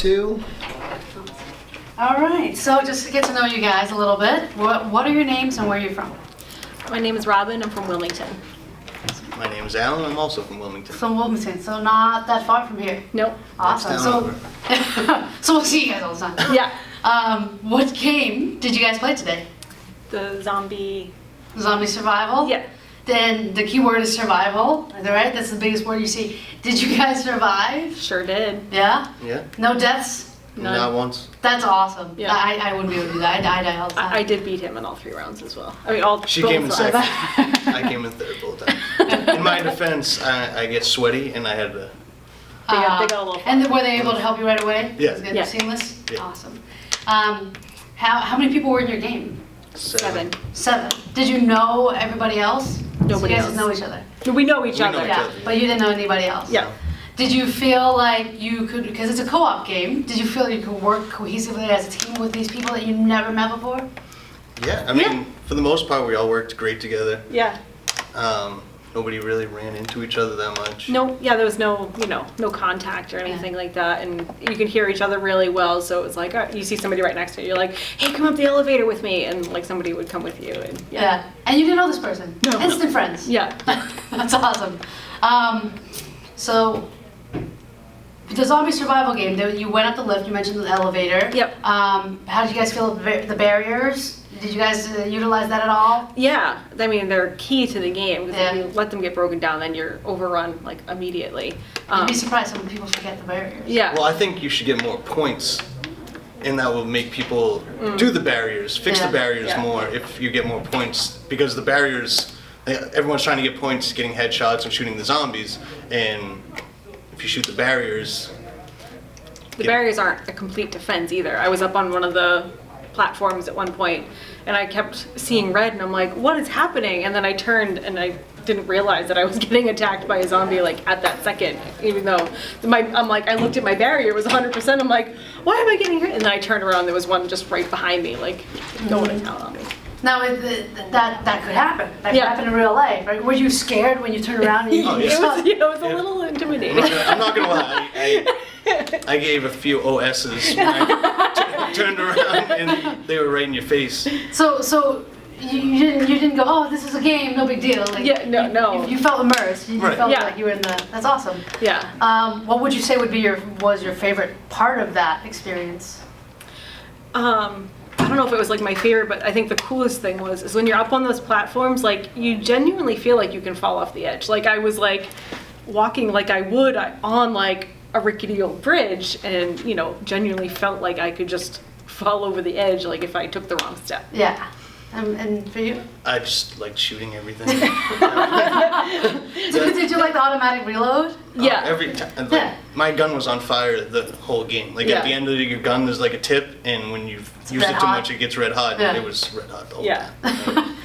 Two. All right, so just to get to know you guys a little bit, what are your names and where are you from? My name is Robin. I'm from Wilmington. My name is Alan. I'm also from Wilmington. From Wilmington, so not that far from here. Nope. Awesome. Next So, town so we'll see you guys all the time. Yeah. What game did you guys play today? The zombie. Zombie survival? Yeah. Then the key word is survival, is that right? That's the biggest word you see. Did you guys survive? Sure did. Yeah? Yeah. No deaths? None. Not once. That's awesome. Yeah. I wouldn't be able to do that. I die all the time. I did beat him in all 3 rounds as well. I mean, all. She both came in rounds. second. I came in third both times. In my defense, I get sweaty and I had to. They got a little. And were they able to help you right away? Yeah. It was good, Yeah. seamless? Yeah. Awesome. How many people were in your game? 7. 7. Did you know everybody else? Nobody so you guys else. know each other? We know each We know other. each Yeah, other. but you didn't know anybody else? Yeah. Did you feel like you could, because it's a co-op game, did you feel you could work cohesively as a team with these people that you never met before? Yeah. I mean, Yeah. for the most part, we all worked great together. Yeah. Nobody really ran into each other that much. No. Yeah. There was no, no contact or anything like that, and you can hear each other really well. So it was like you see somebody right next to you, you're like, "Hey, come up the elevator with me," and like somebody would come with you, and Yeah. And you didn't know this person? No. Instant friends? Yeah. That's awesome. So, the zombie survival game, you went up the lift, you mentioned the elevator. Yep. How did you guys feel about the barriers? Did you guys utilize that at all? Yeah, I mean they're key to the game because Yeah. if you let them get broken down, then you're overrun like immediately. You'd be surprised how many people forget the barriers. Yeah. Well, I think you should get more points, and that will make people do the barriers, fix Yeah. the barriers Yeah. more if you get more points. Because the barriers, everyone's trying to get points getting headshots and shooting the zombies, and if you shoot the barriers, The barriers aren't a complete defense either. I was up on one of the platforms at one point, and I kept seeing red, and I'm like, "What is happening?" And then I turned, and I didn't realize that I was getting attacked by a zombie like at that second. Even though I looked at my barrier, it was 100%. I'm like, "Why am I getting hit?" And then I turned around, there was one just right behind me, like going to town on me. Now, that could happen. That could Yeah. happen in real life, right? Were you scared when you turned around and you, Oh, you yeah. saw? It was a little intimidating. I'm not gonna lie, I gave a few OSs when I turned around and they were right in your face. So you didn't go, oh, this is a game, no big deal. Like, Yeah, no. You felt immersed. You Right. felt Yeah. like you were in the. That's awesome. Yeah. What would you say would be was your favorite part of that experience? I don't know if it was like my favorite, but I think the coolest thing is when you're up on those platforms, like you genuinely feel like you can fall off the edge. Like I was like walking like I would on like a rickety old bridge, and genuinely felt like I could just fall over the edge, like if I took the wrong step. Yeah. And for you? I just like shooting everything. Did you like the automatic reload? Yeah. Every time, like, Yeah. my gun was on fire the whole game. Like Yeah. at the end of your gun, there's like a tip, and when you've used red it too hot. much, it gets red hot. Yeah. And it was red hot the whole Yeah. time.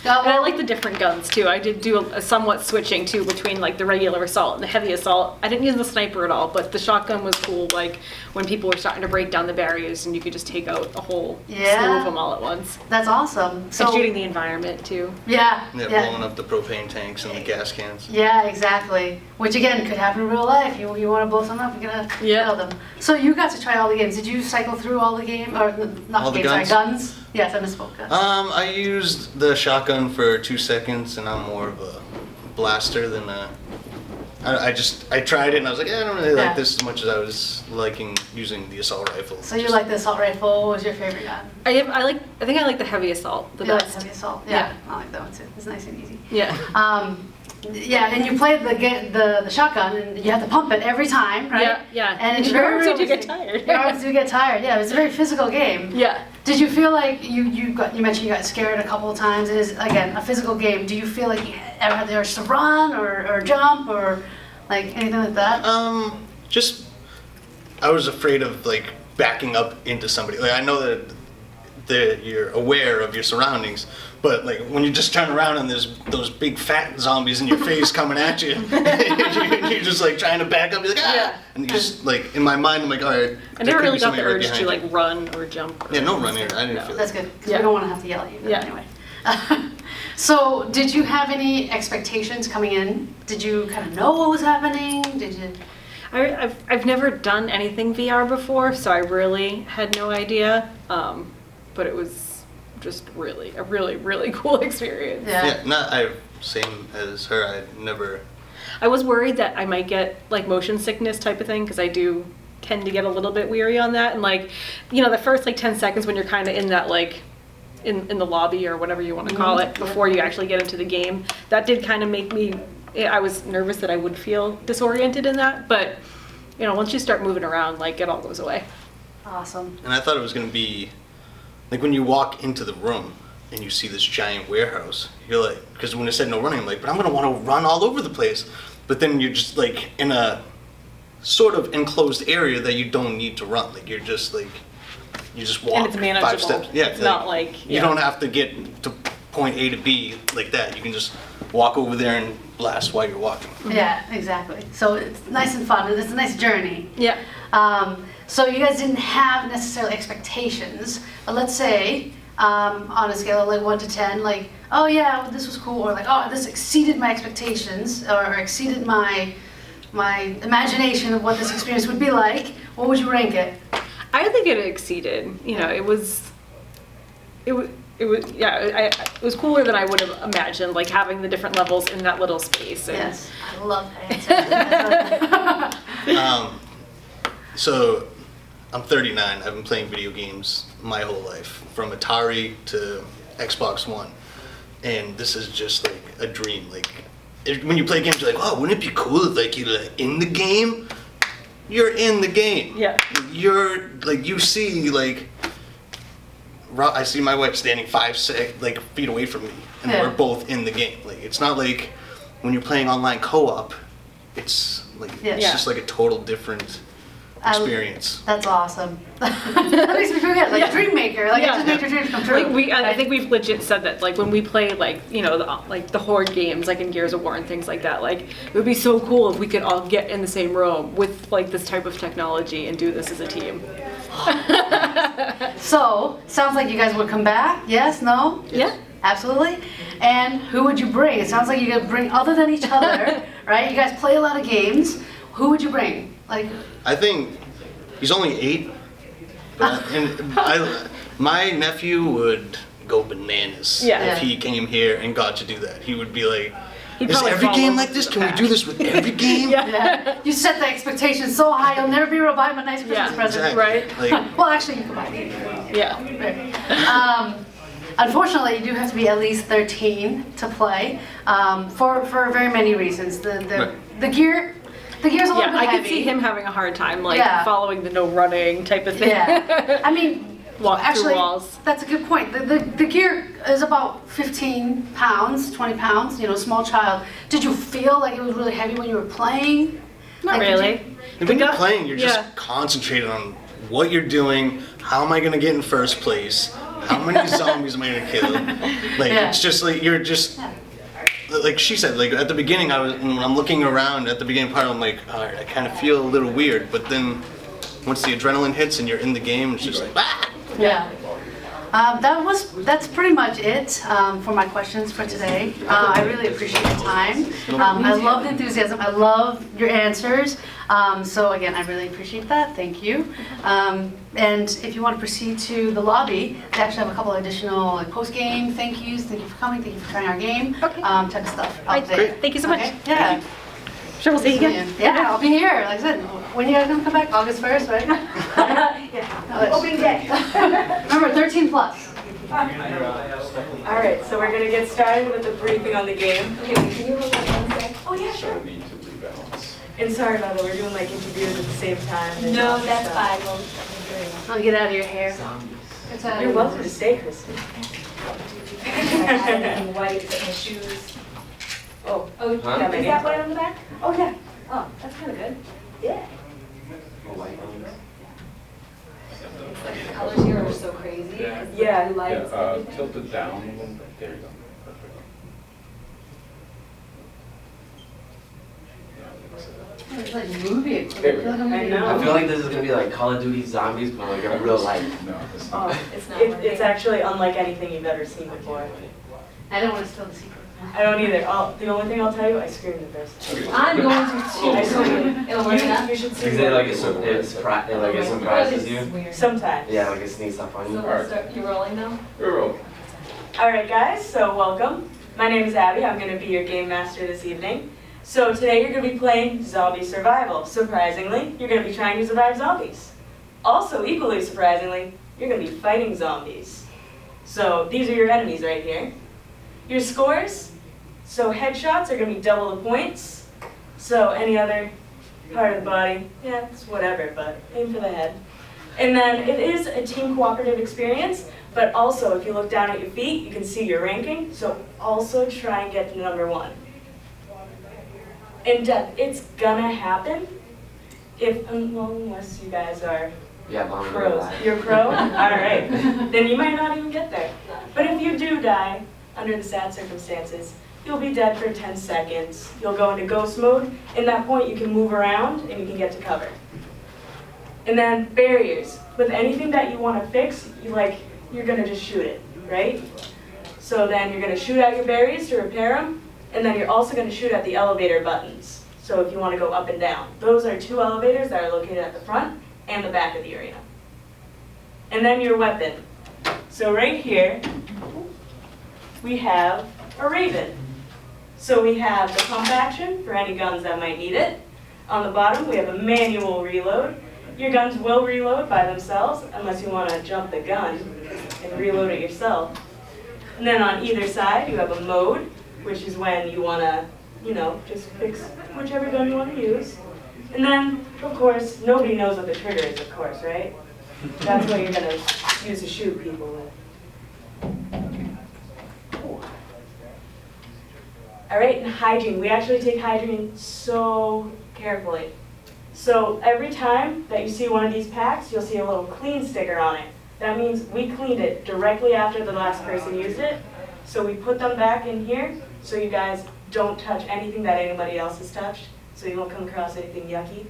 And I like the different guns too. I did do a somewhat switching too between like the regular assault and the heavy assault. I didn't use the sniper at all, but the shotgun was cool. Like when people were starting to break down the barriers, and you could just take out a whole Yeah. slew of them all at once. That's awesome. And So shooting the environment too. Yeah. Yeah, blowing up the propane tanks and the gas cans. Yeah, exactly. Which again could happen in real life. You want to blow something up, you gotta Yeah. kill them. So you got to try all the games. Did you cycle through all the games, or not All the games? guns? Sorry, guns. Yes, I misspoke. I used the shotgun for 2 seconds, and I'm more of a blaster than a. I tried it and I was like, I don't really Yeah. like this as much as I was liking using the assault rifle. So you like the assault rifle? What was your favorite gun? I think I like the heavy assault the You like best. heavy assault? Yeah. Yeah, I like that one too. It's nice and easy. Yeah. Yeah, and you played the shotgun, and you have to pump it every time, right? Yeah, yeah. And it's Your very arms do get realistic. tired. Your arms do get tired. Yeah, it's a very physical game. Yeah. Did you feel like you mentioned you got scared a couple of times? It is again a physical game. Do you feel like you ever had the urge to run or jump or like anything like that? Just I was afraid of like backing up into somebody. Like I know that you're aware of your surroundings, but like when you just turn around and there's those big fat zombies in your face coming at you, you're just like trying to back up. You're like, ah! Yeah. And you just like in my mind, I'm like, all right. I never really got the urge to like run or jump. Or Yeah, no running. I didn't No. feel That's that. good because Yeah. we don't want to have to yell at you. But Yeah. Anyway. So, did you have any expectations coming in? Did you kind of know what was happening? Did you? I've never done anything VR before, so I really had no idea. But it was just really a really cool experience. Yeah, same as her. I never. I was worried that I might get like motion sickness type of thing because I do tend to get a little bit weary on that, and like, you know, the first like 10 seconds when you're kind of in that like in the lobby or whatever you want to call it before you actually get into the game, that did kind of make me. I was nervous that I would feel disoriented in that, but you know, once you start moving around, like it all goes away. Awesome. And I thought it was going to be like when you walk into the room and you see this giant warehouse, you're like, because when it said no running, I'm like, but I'm going to want to run all over the place. But then you're just like in a sort of enclosed area that you don't need to run. Like you're just like, you just walk And it's manageable. 5 steps. Yeah, It's not like you don't have to get to point A to B like that. You can just walk over there and blast while you're walking. Yeah, exactly. So it's nice and fun. It's a nice journey. Yeah. So you guys didn't have necessarily expectations, but let's say on a scale of like 1 to 10, like, oh yeah, well, this was cool, or like, oh, this exceeded my expectations, or exceeded my imagination of what this experience would be like. What would you rank it? I think it exceeded. You know, it was yeah. It was cooler than I would have imagined. Like having the different levels in that little space. And Yes, I love that answer. So I'm 39. I've been playing video games my whole life, from Atari to Xbox One. And this is just like a dream. Like when you play games, you're like, oh, wouldn't it be cool if like you're in the game? You're in the game. Yeah. You're like, you see like, I see my wife standing 5 feet away from me, and Yeah. we're both in the game. Like it's not like when you're playing online co-op. It's like Yeah. it's just like a total different experience. That's awesome. That makes me feel good. Like Yeah. a dream maker. Like Yeah. it just makes your dreams come true. Like I think we've legit said that, like when we play like, you know, the horde games, like in Gears of War and things like that, like it would be so cool if we could all get in the same room with like this type of technology and do this as a team. So, sounds like you guys would come back. Yes? No? Yeah. Absolutely. And who would you bring? It sounds like you could bring other than each other, right? You guys play a lot of games. Who would you bring? Like, I think he's only 8, and my nephew would go bananas Yeah. if he came here and got to do that. He would be like, He'd is probably every follow game like this? the Can we do pack. this with every game? yeah, you set the expectations so high, you'll never be able to buy him a nice Christmas Yeah, present. Exactly. Right. Like, Well, actually, you can buy it. Yeah. Unfortunately, you do have to be at least 13 to play for very many reasons. The gear's a little Yeah, bit I heavy. could see him having a hard time, like Yeah. following the no running type of thing. Yeah, I mean, Walk through actually, walls. that's a good point. The gear is about 15 pounds, 20 pounds. You know, small child. Did you feel like it was really heavy when you were playing? Not Like, really. when you're playing, you're Yeah. just concentrated on what you're doing. How am I gonna get in first place? How many zombies am I gonna kill? Like Yeah. it's just like you're just. Like she said, like at the beginning, when I'm looking around at the beginning part, I'm like, all right, I kind of feel a little weird. But then, once the adrenaline hits and you're in the game, it's just like, ah! Yeah. That's pretty much it for my questions for today. I really appreciate your time. I love the enthusiasm. I love your answers. So again, I really appreciate that. Thank you. And if you want to proceed to the lobby, they actually have a couple additional like, post-game thank yous. Thank you for coming. Thank you for trying our game. Okay. Type of stuff. Right, out there. great. Thank you so much. Okay? Yeah. Sure, we'll see you again. Yeah, I'll be here. Like I said, when you guys gonna come back? August 1st, right? Yeah. Opening day. Remember, 13 plus. All right, so we're gonna get started with a briefing on the game. Okay, can you hold that one sec? Oh yeah, sure. So need to rebalance. And sorry about that, we're doing like interviews at the same time. and No, all that's stuff. fine. I'll get out of your hair. It's You're welcome to stay, Kristen. I have anything white except my shoes. Oh, Oh, Got my is name. that white on the back? oh yeah. Oh, that's kind of good. Yeah. It's like the colors here are so crazy. It's the Yeah. blue lights, Yeah, everything. tilt it down a little bit. There you go. Perfect. It's like movie. I There we feel like go. I'm I getting- know. I feel like this is gonna be like Call of Duty Zombies, but like in real life. No, it's Oh, not. It's not it's working. actually unlike anything you've ever seen before. I don't want to steal the secret. I don't either. The only thing I'll tell you, I screamed the first. I'm going to I too. screamed. It'll work out. You should see Is it like it surprises you? Weird. sometimes. Yeah, like it sneaks up on So you. let's start, you rolling now? We're rolling. All right, guys, so welcome. My name is Abby. I'm going to be your game master this evening. So today you're going to be playing Zombie Survival. Surprisingly, you're going to be trying to survive zombies. Also, equally surprisingly, you're going to be fighting zombies. So these are your enemies right here. Your scores, so headshots are going to be double the points. So any other part of the body, yeah, it's whatever, but aim for the head. And then it is a team cooperative experience, but also if you look down at your feet, you can see your ranking. So also try and get to #1. In depth, it's gonna happen if, well, unless you guys are Yeah, mom. pros. You're pro? Alright. Then you might not even get there. But if you do die, under the sad circumstances, you'll be dead for 10 seconds. You'll go into ghost mode. In that point, you can move around and you can get to cover. And then barriers. With anything that you want to fix, you're gonna just shoot it, right? So then you're gonna shoot at your barriers to repair them, and then you're also gonna shoot at the elevator buttons. So if you want to go up and down. Those are 2 elevators that are located at the front and the back of the arena. And then your weapon. So right here, we have a Raven. So we have the pump action for any guns that might need it. On the bottom, we have a manual reload. Your guns will reload by themselves unless you want to jump the gun and reload it yourself. And then on either side, you have a mode, which is when you want to, just fix whichever gun you want to use. And then, of course, nobody knows what the trigger is, of course, right? That's what you're going to use to shoot people with. All right, and hygiene. We actually take hygiene so carefully. So every time that you see one of these packs, you'll see a little clean sticker on it. That means we cleaned it directly after the last person used it. So we put them back in here so you guys don't touch anything that anybody else has touched, so you won't come across anything yucky.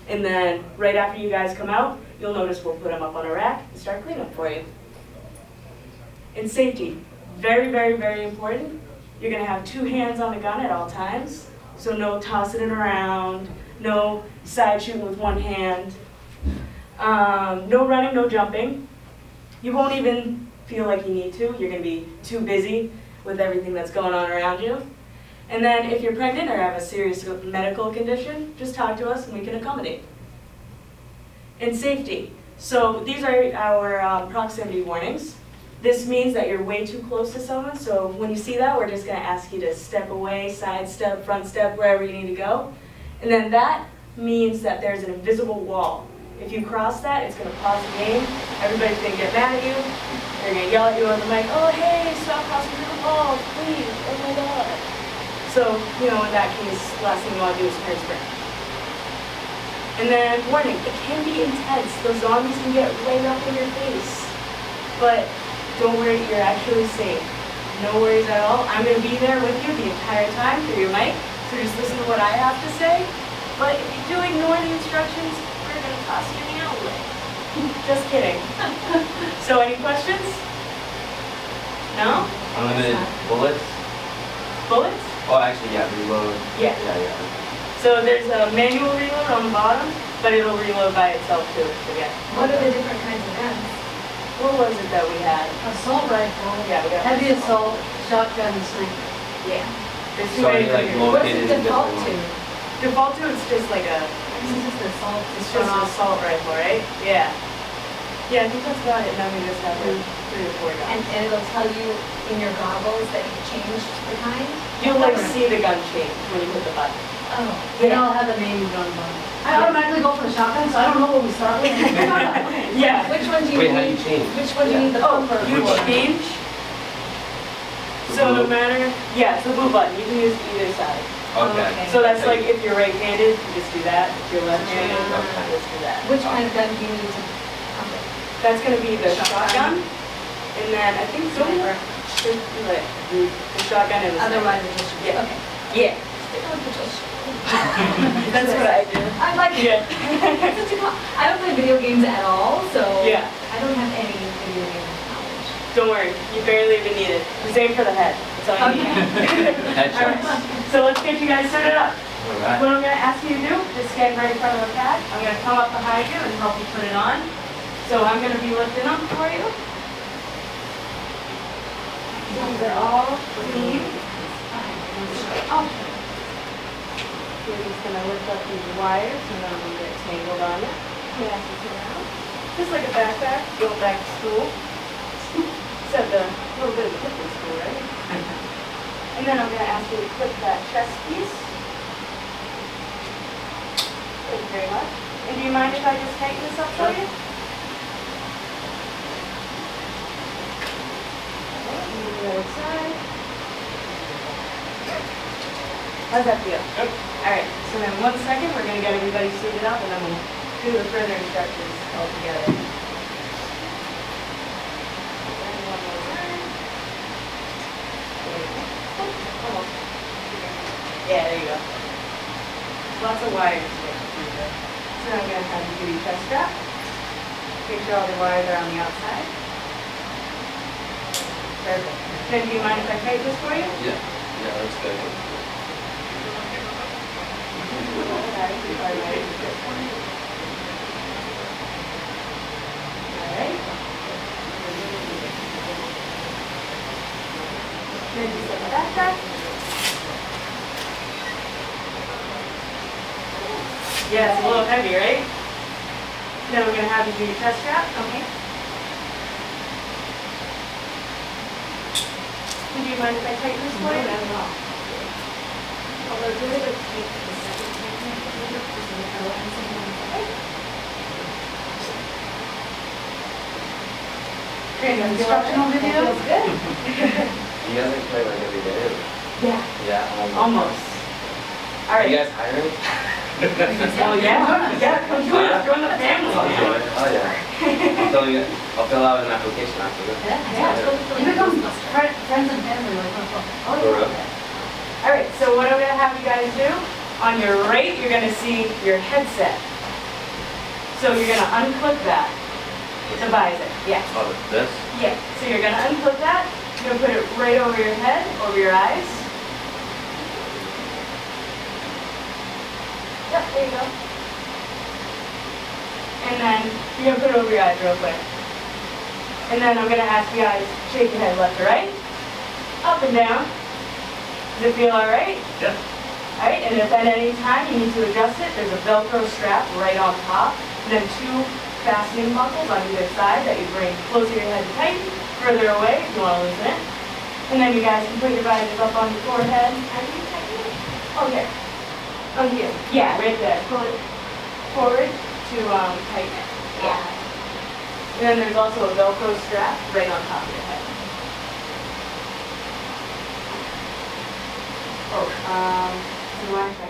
And then right after you guys come out, you'll notice we'll put them up on a rack and start cleanup for you. And safety, very, very, very important. You're gonna have 2 hands on the gun at all times, so no tossing it around, no side shooting with 1 hand, no running, no jumping. You won't even feel like you need to. You're gonna be too busy with everything that's going on around you. And then if you're pregnant or have a serious medical condition, just talk to us and we can accommodate. And safety. So these are our proximity warnings. This means that you're way too close to someone, so when you see that, we're just going to ask you to step away, side step, front step, wherever you need to go. And then that means that there's an invisible wall. If you cross that, it's going to pause the game. Everybody's going to get mad at you. They're going to yell at you on the mic, "Oh, hey, stop crossing the wall, please, oh my God." So, in that case, the last thing you want to do is turn sprint. And then, warning, it can be intense. Those zombies can get right up in your face. But don't worry, you're actually safe. No worries at all. I'm going to be there with you the entire time through your mic, so just listen to what I have to say. But if you do ignore the instructions, we're going to toss you in the alleyway. Just kidding. So any questions? No? Unlimited bullets? Bullets? Oh, actually, yeah, reload. Yeah. Yeah. So there's a manual reload on the bottom, but it'll reload by itself too, if you forget. What are the different kinds of guns? What was it that we had? Assault rifle, Yeah, we got heavy assault, shotgun, and sniper. Yeah. There's too So many you like fingers. What's located it in default different to? ones? Default to it's just like a, This is just assault. it's just an assault rifle, right? Yeah. Yeah, I think that's about it. Now we just have like 3 or 4 And guns. it'll tell you in your goggles that you've changed the kind? You'll like see the gun change when you hit the button. Oh. They all have the name gun button. I automatically go for the shotgun, so I don't know what we start with. Okay. Yeah. Which one do you Wait, how do need? you change? Which one do you need the Oh, pump or you for? change. So no matter, yeah, it's the blue button. You can use either side. Okay. So that's like if you're right-handed, you just do that. If you're left-handed, you Okay. just do that. Which kind of gun do you need to pump it? That's gonna be the Shotgun. shotgun. And then I think Sniper. should be like the shotgun and the sniper. Otherwise, it just Yeah. okay. Yeah. Stick with the just. That's what I do. I like it. Yeah. It's such a I don't play video games at all, so Yeah. I don't have any video game knowledge. Don't worry, you barely even need it. The same for the head. It's That's all you need. Headshots. Alright, so let's get you guys started up. All right. What I'm gonna ask you to do is stand right in front of the pad. I'm gonna come up behind you and help you put it on. So I'm gonna be lifting them for you. These are all clean. Oh. You're just gonna lift up these wires and then they'll get tangled on it. Pass it around. Just like a backpack, go back to school. Except a little bit of a different school, right? And then I'm gonna ask you to clip that chest piece. Thank you very much. And do you mind if I just tighten this up for you? Move the other side. How's that feel? Good. All right, so then 1 second, we're gonna get everybody seated up and then we'll do the further instructions all together. And one more time. Almost. Yeah, there you go. Lots of wires here. So now I'm going to have you do your chest strap. Make sure all the wires are on the outside. Perfect. Then do you mind if I tighten this for you? Yeah. Yeah, that's good. Alright. Then just let the backpack. Yeah, it's a little heavy, right? Then we're going to have you do your chest strap. Okay. Do you mind if I tighten this for you? No, no. Although it's a little bit tight for the second time. Great, Instructional video? Feels good. You guys like play like every day? Yeah, Yeah. almost. All Are right. you guys hiring? Oh, yeah, come join the family. Oh, yeah. I'll fill out an application after this. You become friends and family, like, oh, For real? All right, so what I'm gonna have you guys do, on your right, you're gonna see your headset. So you're gonna unclip that, the visor, yeah. Oh, this? Yeah, so you're gonna unclip that, you're gonna put it right over your head, over your eyes. Yep, there you go. And then you're gonna put it over your eyes real quick. And then I'm gonna ask you guys, shake your head left to right, up and down. Does it feel all right? Yeah. All right, and if at any time you need to adjust it, there's a Velcro strap right on top, and then 2 fastening buckles on either side that you bring closer to your head to tighten, further away if you want to loosen it. And then you guys can put your visors up on your forehead. How do you tighten it? Oh, here. Oh, here. Yeah, right there. Pull it forward to tighten it. Yeah. And then there's also a Velcro strap right on top of your head. Oh, do you want to check